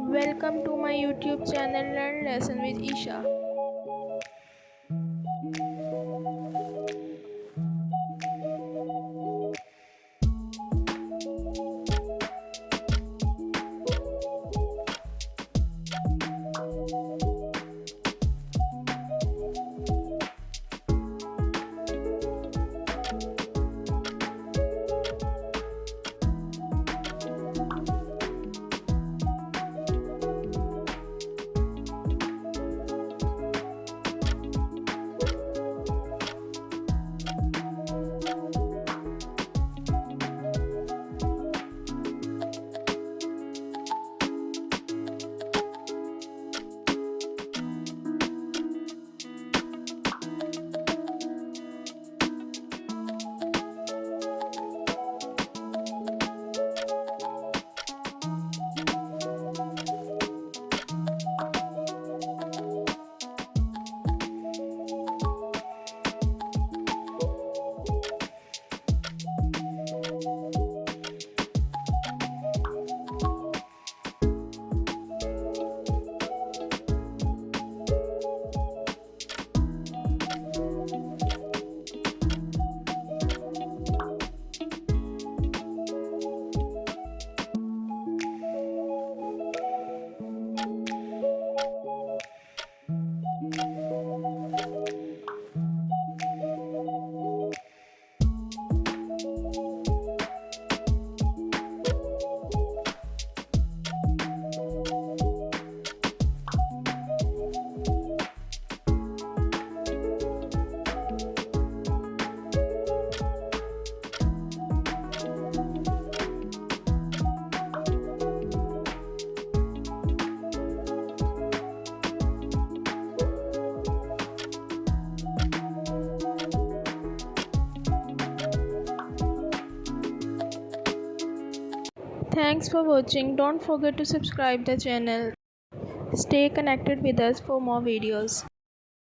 Welcome to my YouTube channel Learn Lesson with Esha. Thanks for watching. Don't forget to subscribe the channel. Stay connected with us for more videos.